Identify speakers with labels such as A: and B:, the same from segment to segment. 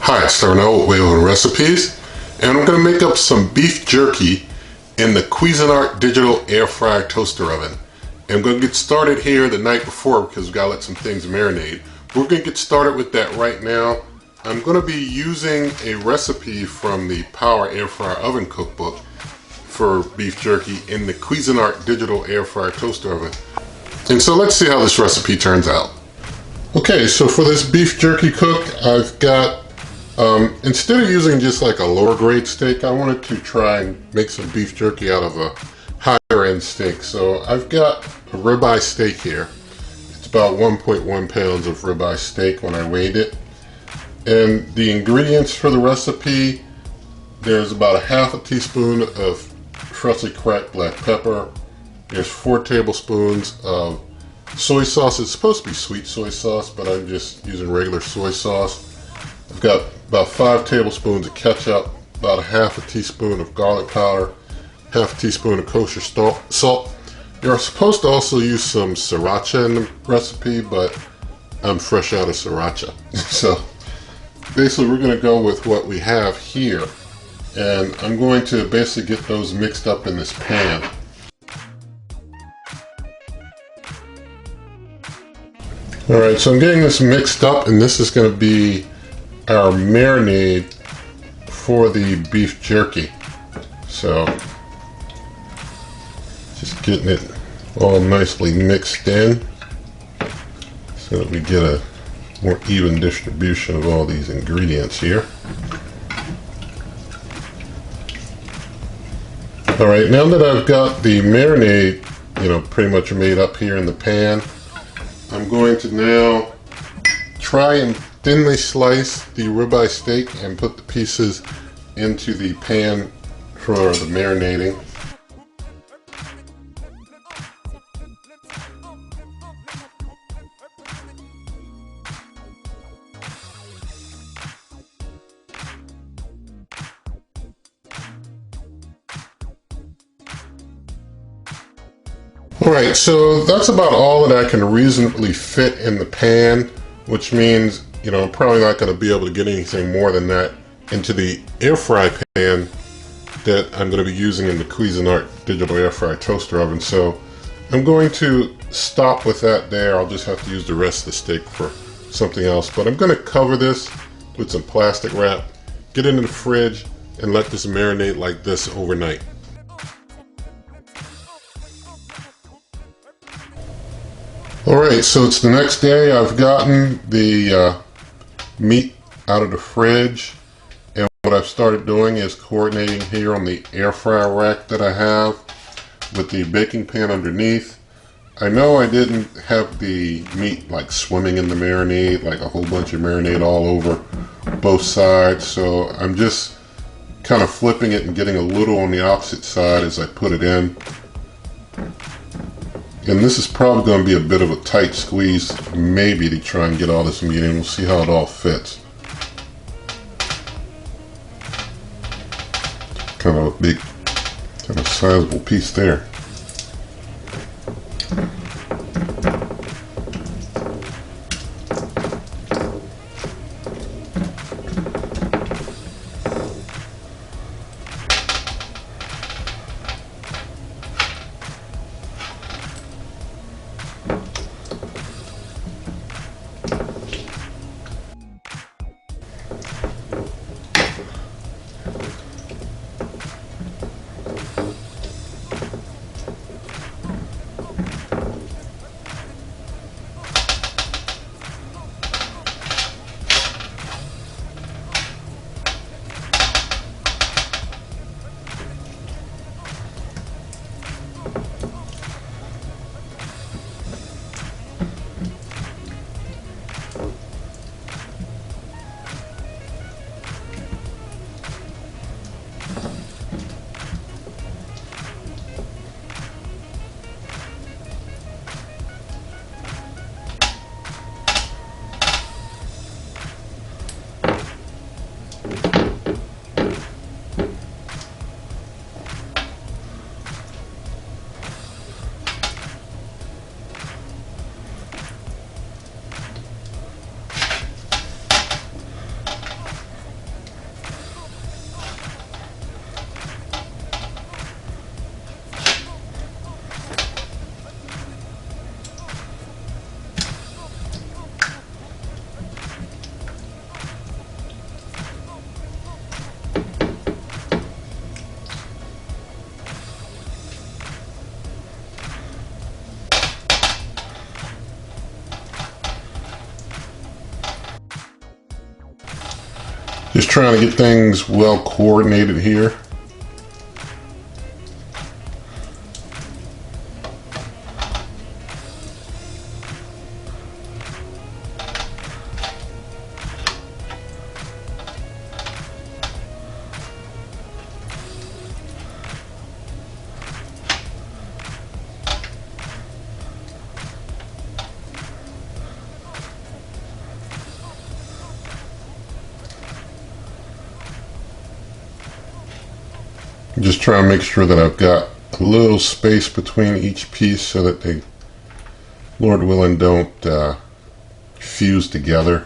A: Hi, it's Nuwave with recipes, and I'm going to make up some beef jerky in the Cuisinart digital air fryer toaster oven. And I'm going to get started here the night before because we've got to let some things marinate. We're going to get started with that right now. I'm going to be using a recipe from the Power Air Fryer Oven Cookbook for beef jerky in the Cuisinart digital air fryer toaster oven. And so let's see how this recipe turns out. Okay, so for this beef jerky cook, I've got instead of using just like a lower grade steak, I wanted to try and make some beef jerky out of a higher end steak. So I've got a ribeye steak here. It's about 1.1 pounds of ribeye steak when I weighed it. And the ingredients for the recipe, there's about a half a teaspoon of freshly cracked black pepper. There's 4 tablespoons of soy sauce. It's supposed to be sweet soy sauce, but I'm just using regular soy sauce. I've got about 5 tablespoons of ketchup, about a half a teaspoon of garlic powder, half a teaspoon of kosher salt. You're supposed to also use some sriracha in the recipe, but I'm fresh out of sriracha. So basically we're going to go with what we have here. And I'm going to basically get those mixed up in this pan. Alright, so I'm getting this mixed up, and this is going to be our marinade for the beef jerky. So just getting it all nicely mixed in so that we get a more even distribution of all these ingredients here. Alright, now that I've got the marinade, pretty much made up here in the pan, I'm going to now try and thinly slice the ribeye steak and put the pieces into the pan for the marinating. Alright, so that's about all that I can reasonably fit in the pan, which means, I'm probably not going to be able to get anything more than that into the air fry pan that I'm going to be using in the Cuisinart digital air fry toaster oven. So I'm going to stop with that there. I'll just have to use the rest of the steak for something else. But I'm going to cover this with some plastic wrap, get it in the fridge, and let this marinate like this overnight. Alright, so it's the next day. I've gotten the meat out of the fridge, and what I've started doing is coordinating here on the air fryer rack that I have with the baking pan underneath. I know I didn't have the meat like swimming in the marinade, like a whole bunch of marinade all over both sides, so I'm just kind of flipping it and getting a little on the opposite side as I put it in. And this is probably going to be a bit of a tight squeeze, maybe, to try and get all this meat in. We'll see how it all fits. Kind of a big, kind of sizable piece there. Just trying to get things well coordinated here. Just try and make sure that I've got a little space between each piece so that they, Lord willing, don't fuse together.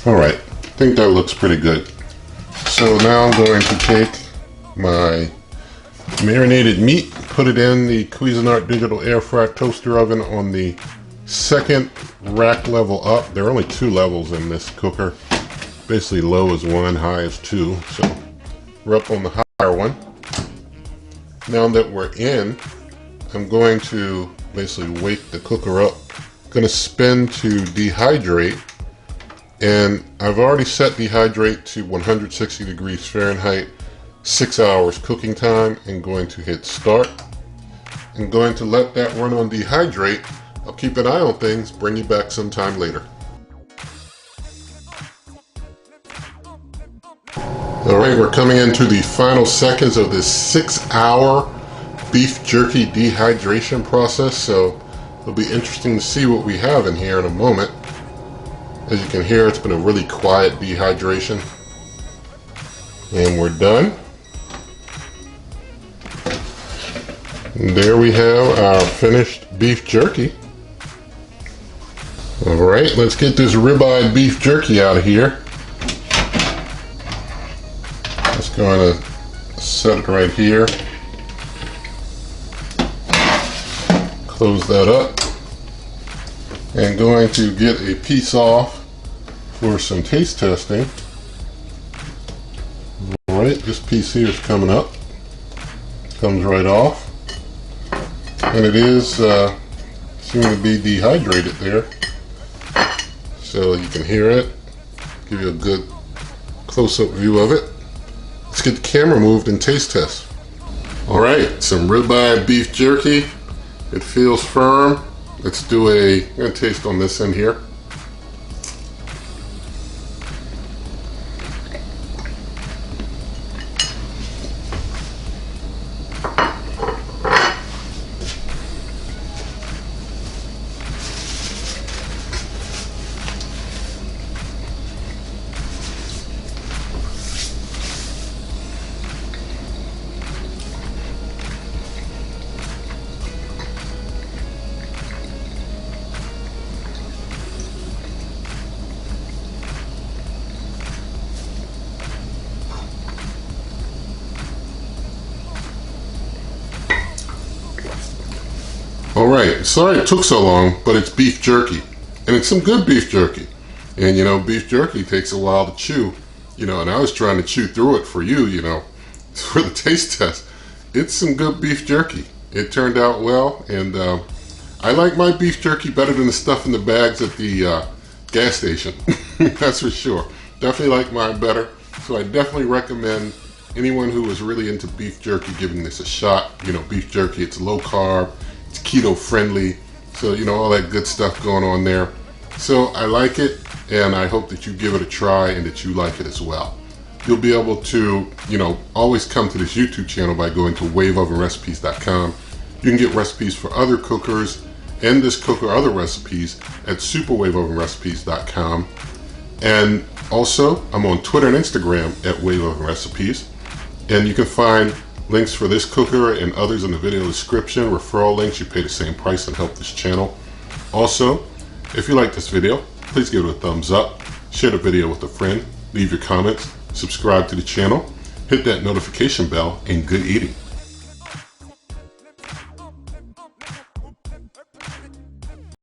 A: Alright, I think that looks pretty good. So now I'm going to take my marinated meat, put it in the Cuisinart digital air fryer toaster oven on the second rack level up. There are only 2 levels in this cooker. Basically low is 1, high is 2. So we're up on the higher one. Now that we're in, I'm going to basically wake the cooker up. I'm going to spin to dehydrate. And I've already set dehydrate to 160 degrees Fahrenheit. 6 hours cooking time, and going to hit start. I'm going to let that run on dehydrate. I'll keep an eye on things, bring you back sometime later. Alright, we're coming into the final seconds of this 6-hour beef jerky dehydration process, so it'll be interesting to see what we have in here in a moment. As you can hear, it's been a really quiet dehydration. And we're done. And there we have our finished beef jerky. Alright, let's get this ribeye beef jerky out of here. Just going to set it right here. Close that up. And going to get a piece off for some taste testing. Alright, this piece here is coming up. Comes right off. And it is seeming to be dehydrated there. So you can hear it. Give you a good close-up view of it. Let's get the camera moved and taste test. Alright, some ribeye beef jerky. It feels firm. Let's do I'm going to taste on this end here. Alright, sorry it took so long, but it's beef jerky. And it's some good beef jerky. And you know, beef jerky takes a while to chew. You know, and I was trying to chew through it for you, you know, for the taste test. It's some good beef jerky. It turned out well, and I like my beef jerky better than the stuff in the bags at the gas station. That's for sure. Definitely like mine better. So I definitely recommend anyone who is really into beef jerky giving this a shot. You know, beef jerky, it's low carb. It's keto friendly, so you know, all that good stuff going on there. So I like it, and I hope that you give it a try and that you like it as well. You'll be able to, you know, always come to this YouTube channel by going to waveovenrecipes.com. You can get recipes for other cookers and this cooker, other recipes at superwaveovenrecipes.com. And also, I'm on Twitter and Instagram at waveovenrecipes, and you can find links for this cooker and others in the video description, referral links. You pay the same price and help this channel. Also, if you like this video, please give it a thumbs up, share the video with a friend, leave your comments, subscribe to the channel, hit that notification bell, and good eating.